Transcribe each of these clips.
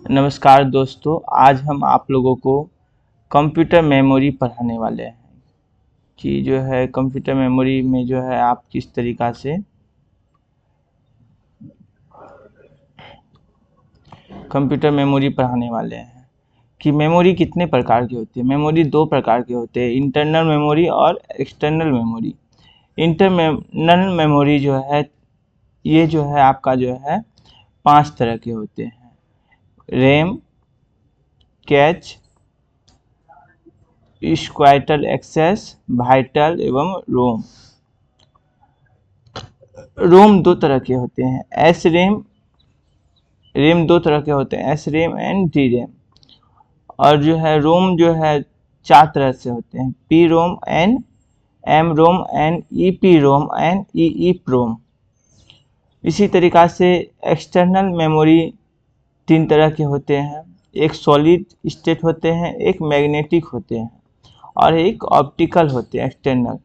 नमस्कार दोस्तों, आज हम आप लोगों को कंप्यूटर मेमोरी पढ़ाने वाले हैं कि जो है कंप्यूटर मेमोरी में जो है आप किस तरीक़ा से कंप्यूटर मेमोरी पढ़ाने वाले हैं कि मेमोरी कितने प्रकार की होती है। मेमोरी दो प्रकार के होते हैं, इंटरनल मेमोरी और एक्सटर्नल मेमोरी। इंटरनल मेमोरी जो है ये जो है आपका जो है 5 तरह के होते हैं: रैम, कैच, स्क्वाइटल एक्सेस, वाइटल एवं रोम। रोम दो तरह के होते हैं, एस रैम। रैम दो तरह के होते हैं, S RAM and D RAM. और जो है रोम जो है 4 तरह से होते हैं, P ROM and M ROM and E P ROM and E PROM. इसी तरीक़ा से एक्सटर्नल मेमोरी 3 तरह के होते हैं, एक सॉलिड स्टेट होते हैं, एक मैग्नेटिक होते हैं और एक ऑप्टिकल होते हैं एक्सटर्नल।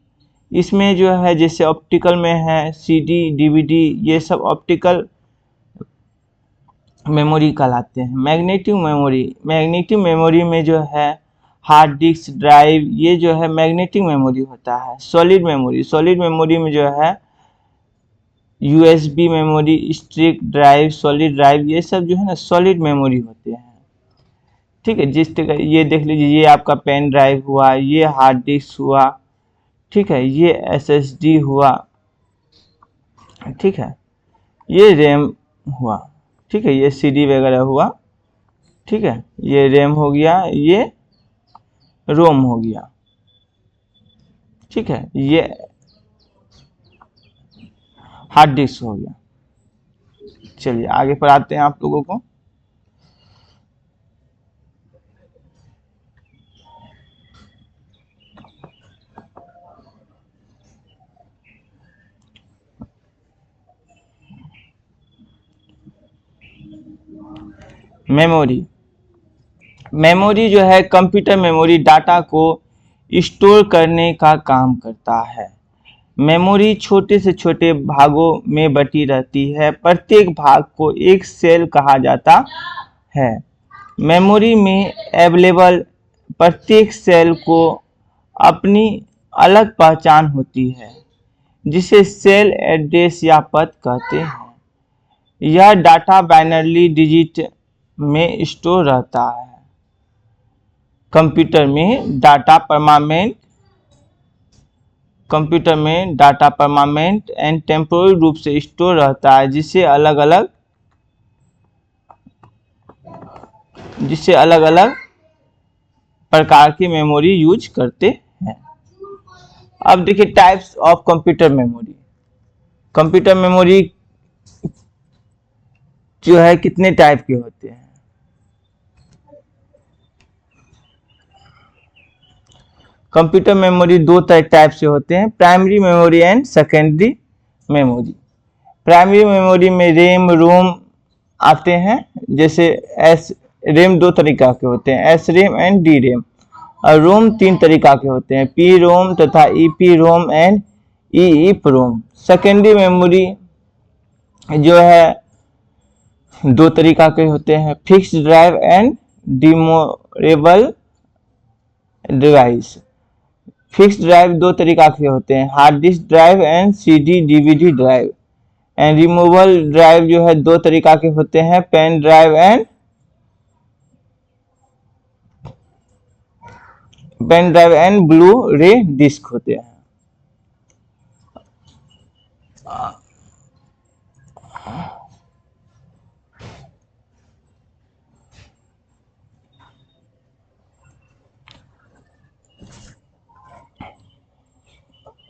इसमें जो है जैसे ऑप्टिकल में है सीडी, डीवीडी, ये सब ऑप्टिकल मेमोरी कहलाते हैं। मैग्नेटिक मेमोरी में जो है हार्ड डिस्क, ड्राइव, ये जो है मैग्नेटिक मेमोरी होता है। सॉलिड मेमोरी में जो है USB memory, stick drive, solid drive, ये सब जो है ना सॉलिड मेमोरी होते हैं। ठीक है, जिस तरह ये देख लीजिए, ये आपका पेन ड्राइव हुआ, ये हार्ड डिस्क हुआ, ठीक है, ये एसएसडी हुआ, ठीक है, ये रैम हुआ, ठीक है, ये सीडी वगैरह हुआ, ठीक है, ये रैम हो गया, ये रोम हो गया, ठीक है, ये हार्ड डिस्क हो गया। चलिए आगे पढ़ाते हैं आप लोगों को। मेमोरी मेमोरी जो है कंप्यूटर मेमोरी डाटा को स्टोर करने का काम करता है। मेमोरी छोटे से छोटे भागों में बटी रहती है, प्रत्येक भाग को एक सेल कहा जाता है। मेमोरी में अवेलेबल प्रत्येक सेल को अपनी अलग पहचान होती है, जिसे सेल एड्रेस या पथ कहते हैं। यह डाटा बाइनरी डिजिट में स्टोर रहता है। कंप्यूटर में डाटा परमानेंट एंड टेम्पोररी रूप से स्टोर रहता है, जिसे अलग अलग प्रकार की मेमोरी यूज करते हैं। अब देखिए types of computer memory. Computer memory जो है कितने टाइप के होते हैं। कंप्यूटर मेमोरी दो टाइप से होते हैं, primary memory and secondary memory. Primary memory में रैम, रोम आते हैं। जैसे एस रैम दो तरीका के होते हैं, S RAM and D RAM. और रोम 3 तरीका के होते हैं, पी रोम तथा E P ROM and E PROM. Secondary memory जो है दो तरीका के होते हैं, fixed drive and removable device. Fixed drive दो तरीका के होते हैं, hard disk drive and CD DVD drive. And removal drive जो है दो तरीका के होते हैं, pen drive and Blu ray disc होते हैं।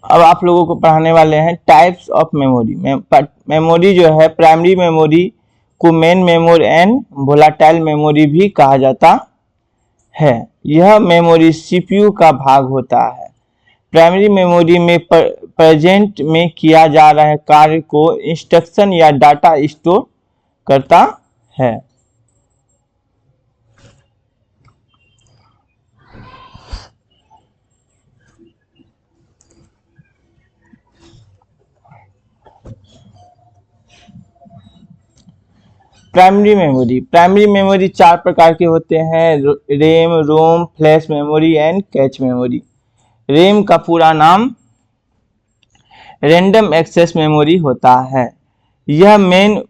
अब आप लोगों को पढ़ाने वाले हैं टाइप्स ऑफ मेमोरी। मेमोरी जो है प्राइमरी मेमोरी को main memory and volatile memory भी कहा जाता है। यह मेमोरी सीपीयू का भाग होता है। प्राइमरी मेमोरी में प्रेजेंट में किया जा रहा कार्य को इंस्ट्रक्शन या डाटा स्टोर करता है। प्राइमरी मेमोरी चार प्रकार के होते हैं, RAM, ROM, flash memory and cache memory. RAM का पूरा नाम रैंडम एक्सेस मेमोरी होता है। यह मेन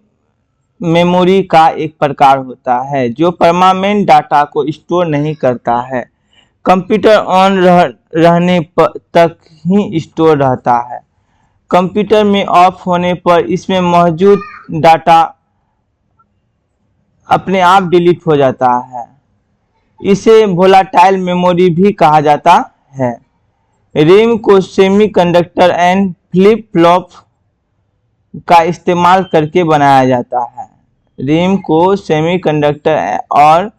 मेमोरी का एक प्रकार होता है जो परमानेंट डाटा को स्टोर नहीं करता है, कंप्यूटर ऑन रहने तक ही स्टोर रहता है। कंप्यूटर में ऑफ होने पर इसमें मौजूद डाटा अपने आप डिलीट हो जाता है। इसे वोलाटाइल मेमोरी भी कहा जाता है। रैम को सेमीकंडक्टर एंड फ्लिप फ्लॉप का इस्तेमाल करके बनाया जाता है। रैम को सेमीकंडक्टर और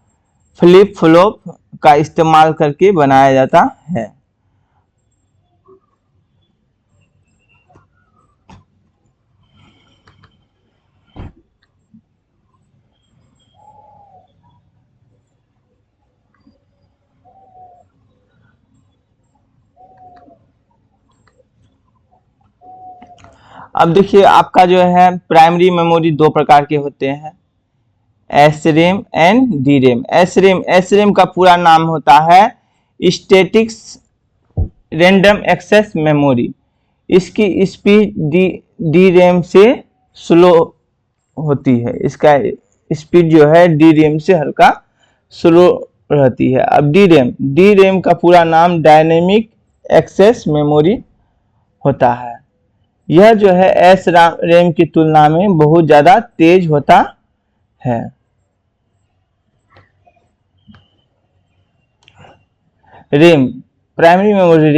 फ्लिप फ्लॉप का इस्तेमाल करके बनाया जाता है। अब देखिए आपका जो है प्राइमरी मेमोरी दो प्रकार के होते हैं, एसरैम एंड डीरैम। एसरैम का पूरा नाम होता है स्टैटिक्स रैंडम एक्सेस मेमोरी। इसकी स्पीड डीरैम से स्लो होती है। इसका स्पीड जो है डीरैम से हल्का स्लो रहती है। अब डीरैम का पूरा नाम डायनेमिक एक्सेस मेमोरी होता है। यह जो है एस रैम की तुलना में बहुत ज्यादा तेज होता है। रैम, प्राइमरी मेमोरी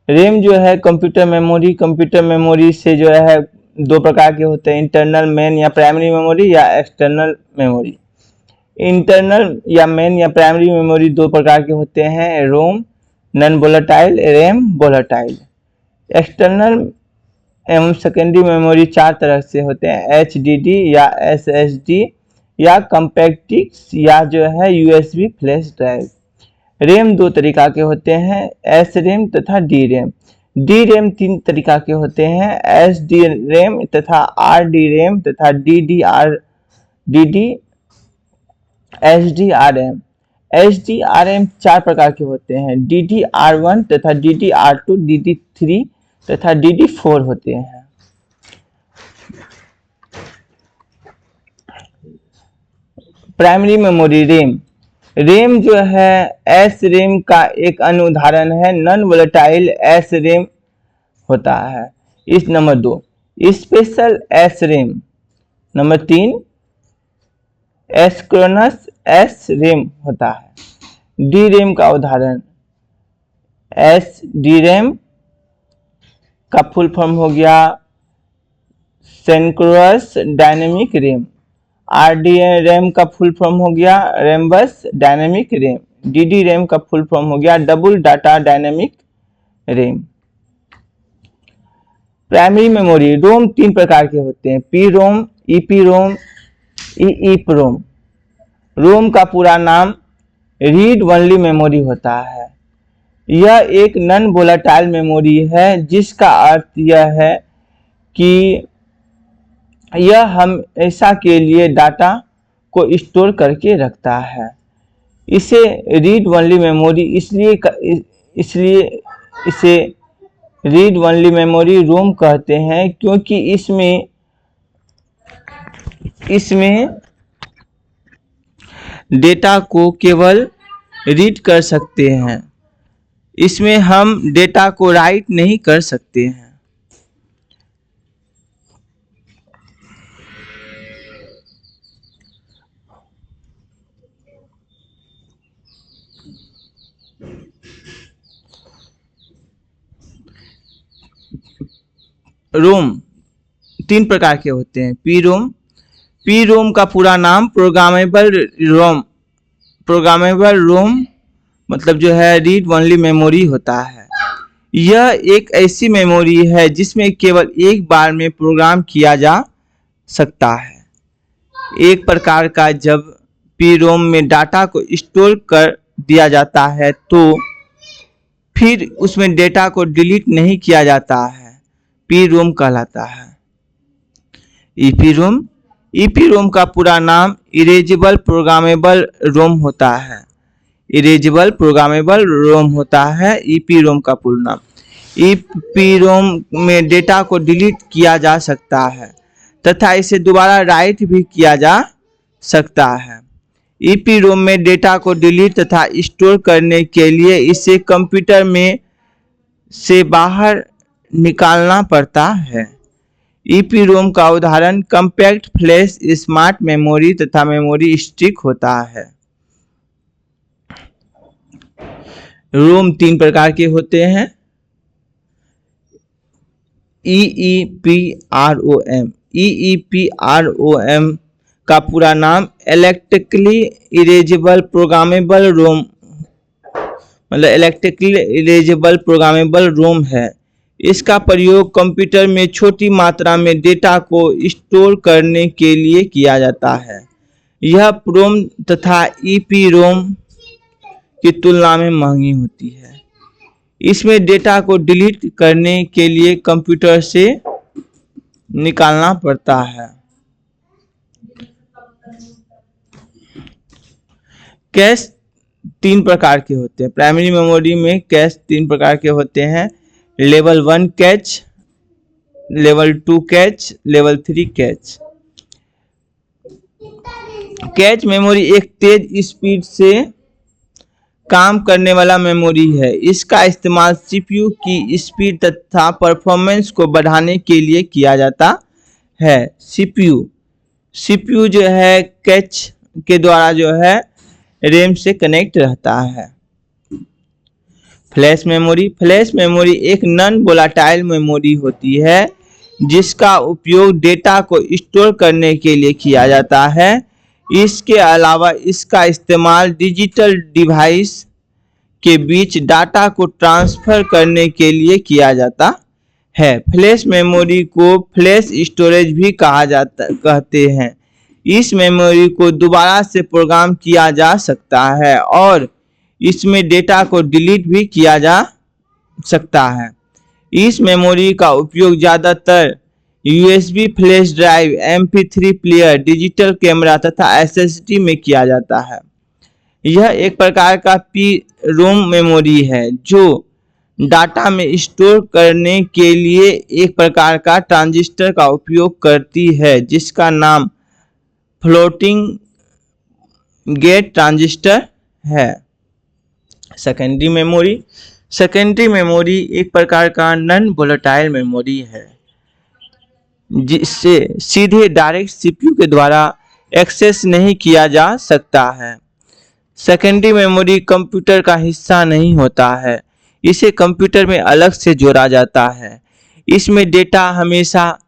रैम जो है कंप्यूटर मेमोरी से जो है दो प्रकार के होते हैं, इंटरनल मेन या प्राइमरी मेमोरी या एक्सटर्नल मेमोरी। इंटरनल या मेन या प्राइमरी मेमोरी दो प्रकार के होते हैं, ROM non volatile, RAM volatile. External एवं सेकेंडरी मेमोरी चार तरह से होते हैं, HDD या SSD या कॉम्पैक्ट या जो है USB फ्लैश ड्राइव। रैम दो तरीका के होते हैं, SRAM तथा DRAM। DRAM तीन तरीका के होते हैं, SDRAM तथा RDRAM तथा SDRAM। SDRAM चार प्रकार के होते हैं, DDR1 तथा DDR2, DD3 तथा DD4 होते हैं। प्राइमरी मेमोरी रैम जो है SRAM का एक अन्य उदाहरण है, नॉन वोलेटाइल SRAM होता है। इस number 2 special SRAM। Number 3 asynchronous SRAM होता है। DRAM का उदाहरण SDRAM का फुल फॉर्म हो गया सिंक्रोनस डायनेमिक रैम। RDRAM का फुल फॉर्म हो गया रैम्बस डायनेमिक रैम। DDRAM का फुल फॉर्म हो गया double data dynamic RAM. Primary memory रोम तीन प्रकार के होते हैं, PROM, EPROM, EEPROM। रोम का पूरा नाम रीड ओनली मेमोरी होता है। यह एक नॉन वोलेटाइल मेमोरी है, जिसका अर्थ यह है कि यह हमेशा के लिए डाटा को स्टोर करके रखता है। इसे रीड ओनली मेमोरी इसलिए इसे रीड ओनली मेमोरी रोम कहते हैं, क्योंकि इसमें डेटा को केवल रीड कर सकते हैं, इसमें हम डेटा को राइट नहीं कर सकते हैं। रोम तीन प्रकार के होते हैं, PROM का पूरा नाम प्रोग्रामेबल रोम मतलब जो है रीड ओनली मेमोरी होता है। यह एक ऐसी मेमोरी है जिसमें केवल एक बार में प्रोग्राम किया जा सकता है। एक प्रकार का जब PROM में डाटा को स्टोर कर दिया जाता है तो फिर उसमें डेटा को डिलीट नहीं किया जाता है, PROM कहलाता है। EPROM EPROM का पूरा नाम इरेजेबल प्रोग्रामेबल रोम होता है। इरेजेबल प्रोग्रामेबल रोम होता है EPROM का पूरा नाम। EPROM में डेटा को डिलीट किया जा सकता है तथा इसे दोबारा राइट भी किया जा सकता है। EPROM में डेटा को डिलीट तथा स्टोर करने के लिए इसे कंप्यूटर में से बाहर निकालना पड़ता है। EPROM का उदाहरण कॉम्पैक्ट फ्लैश, स्मार्ट मेमोरी तथा मेमोरी स्टिक होता है। रोम 3 प्रकार के होते हैं। EEPROM। EEPROM का पूरा नाम इलेक्ट्रिकली इरेजेबल प्रोग्रामेबल रोम मतलब इलेक्ट्रिकली इरेजेबल प्रोग्रामेबल रोम है। इसका प्रयोग कंप्यूटर में छोटी मात्रा में डेटा को स्टोर करने के लिए किया जाता है। यह प्रोम तथा EPROM की तुलना में महंगी होती है। इसमें डेटा को डिलीट करने के लिए कंप्यूटर से निकालना पड़ता है। कैश 3 प्रकार के होते हैं। प्राइमरी मेमोरी में कैश 3 प्रकार के होते हैं। Level 1 catch, level 2 catch, level 3 catch. Cache memory एक तेज स्पीड से काम करने वाला मेमोरी है। इसका इस्तेमाल CPU की स्पीड तथा परफॉर्मेंस को बढ़ाने के लिए किया जाता है। CPU जो है कैच के द्वारा जो है रैम से कनेक्ट रहता है। फ्लैश मेमोरी एक नॉन वोलेटाइल मेमोरी होती है जिसका उपयोग डेटा को स्टोर करने के लिए किया जाता है। इसके अलावा इसका इस्तेमाल डिजिटल डिवाइस के बीच डाटा को ट्रांसफर करने के लिए किया जाता है। फ्लैश मेमोरी को फ्लैश स्टोरेज भी कहते हैं। इस मेमोरी को दोबारा से प्रोग्राम किया जा सकता है और इसमें डेटा को डिलीट भी किया जा सकता है। इस मेमोरी का उपयोग ज़्यादातर USB flash drive, MP3 player, digital camera तथा SSD में किया जाता है। यह एक प्रकार का PROM मेमोरी है जो डाटा में स्टोर करने के लिए एक प्रकार का ट्रांजिस्टर का उपयोग करती है जिसका नाम फ्लोटिंग गेट ट्रांजिस्टर है। सेकेंडरी मेमोरी एक प्रकार का नॉन वोलेटाइल मेमोरी है जिससे सीधे डायरेक्ट CPU के द्वारा एक्सेस नहीं किया जा सकता है। सेकेंडरी मेमोरी कंप्यूटर का हिस्सा नहीं होता है। इसे कंप्यूटर में अलग से जोड़ा जाता है। इसमें डेटा हमेशा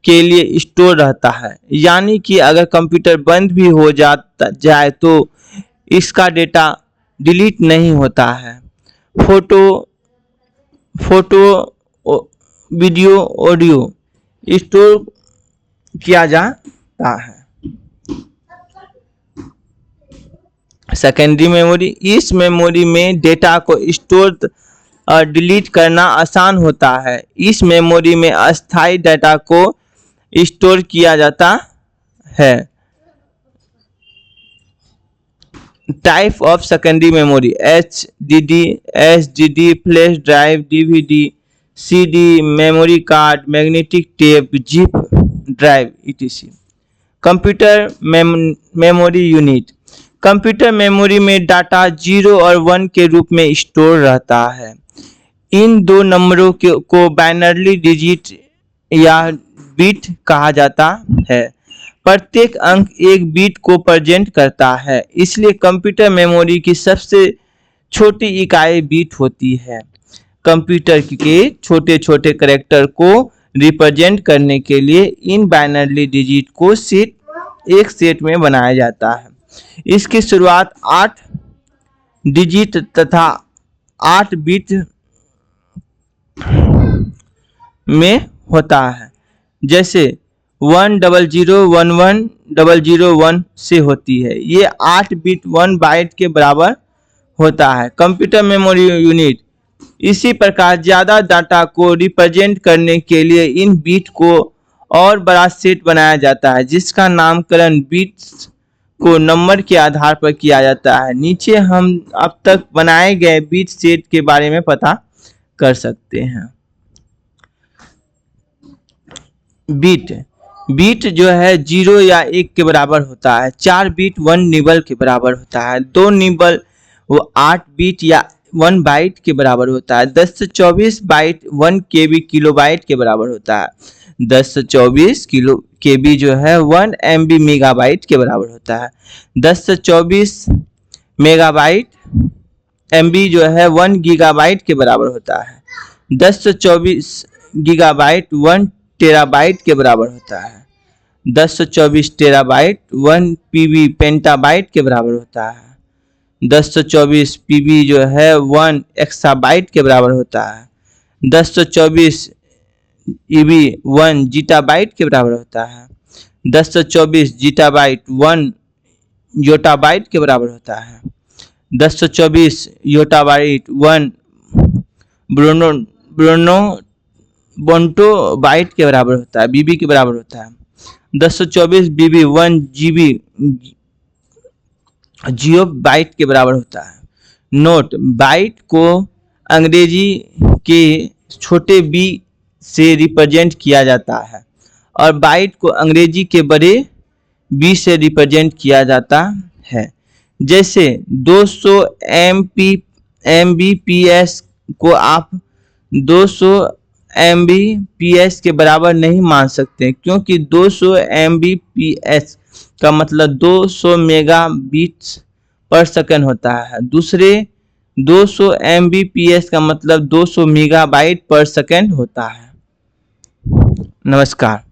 के लिए स्टोर रहता है, यानी कि अगर कंप्यूटर बंद भी हो जाए तो इसका डेटा डिलीट नहीं होता है। फोटो वीडियो ऑडियो स्टोर किया जाता है। सेकेंडरी मेमोरी, इस मेमोरी में डेटा को स्टोर और डिलीट करना आसान होता है। इस मेमोरी में अस्थायी डेटा को स्टोर किया जाता है। Type of secondary memory: HDD, SSD, flash drive, DVD, CD, memory card, magnetic tape, zip drive etc। Computer memory unit: computer memory में डाटा 0 और 1 के रूप में स्टोर रहता है। इन दो नंबरों को बाइनरी डिजिट या बिट कहा जाता है। प्रत्येक अंक एक बिट को प्रेजेंट करता है, इसलिए कंप्यूटर मेमोरी की सबसे छोटी इकाई बिट होती है। कंप्यूटर के छोटे छोटे कैरेक्टर को रिप्रेजेंट करने के लिए इन बाइनरी डिजिट को एक सेट में बनाया जाता है। इसकी शुरुआत 8 डिजिट तथा 8 बिट में होता है, जैसे 10011001 से होती है। ये 8 बिट 1 बाइट के बराबर होता है। कंप्यूटर मेमोरी यूनिट इसी प्रकार ज़्यादा डाटा को रिप्रेजेंट करने के लिए इन बिट को और बड़ा सेट बनाया जाता है जिसका नामकरण बिट्स को नंबर के आधार पर किया जाता है। नीचे हम अब तक बनाए गए बिट सेट के बारे में पता कर सकते हैं। बिट जो है 0 या 1 के बराबर होता है। 4 बिट 1 निबल के बराबर होता है। 2 निबल वो 8 बिट या 1 बाइट के बराबर होता है। 10 से 24 बाइट 1 KB किलोबाइट के बराबर होता है। 10 से 24 किलो KB जो है 1 MB मेगाबाइट के बराबर होता है। 10 से 24 मेगाबाइट MB जो है 1 गीगाबाइट के बराबर होता है। 10 से 24 गीगाबाइट 1 टेराबाइट के बराबर होता है। 10 से 24 टेराबाइट 1 PB पेंटाबाइट के बराबर होता है। 10 से 24 PB जो है 1 एक्साबाइट के बराबर होता है। 10 से 24 EB 1 जीटाबाइट के बराबर होता है। 10 से 24 जीटाबाइट 1 योटाबाइट के बराबर होता है। 10 से 24 योटाबाइट 1 बोंटो बाइट के बराबर होता है, BB के बराबर होता है। 10 से 24 BB 1 GB जियो बाइट के बराबर होता है। नोट: बाइट को अंग्रेजी के छोटे b से रिप्रेजेंट किया जाता है और बाइट को अंग्रेजी के बड़े b से रिप्रेजेंट किया जाता है। जैसे 200 MBPS को आप 200 MBPS के बराबर नहीं मान सकते क्योंकि 200 MBPS का मतलब 200 मेगाबिट्स पर सेकंड होता है। दूसरे 200 MBPS का मतलब 200 मेगाबाइट पर सेकंड होता है। नमस्कार।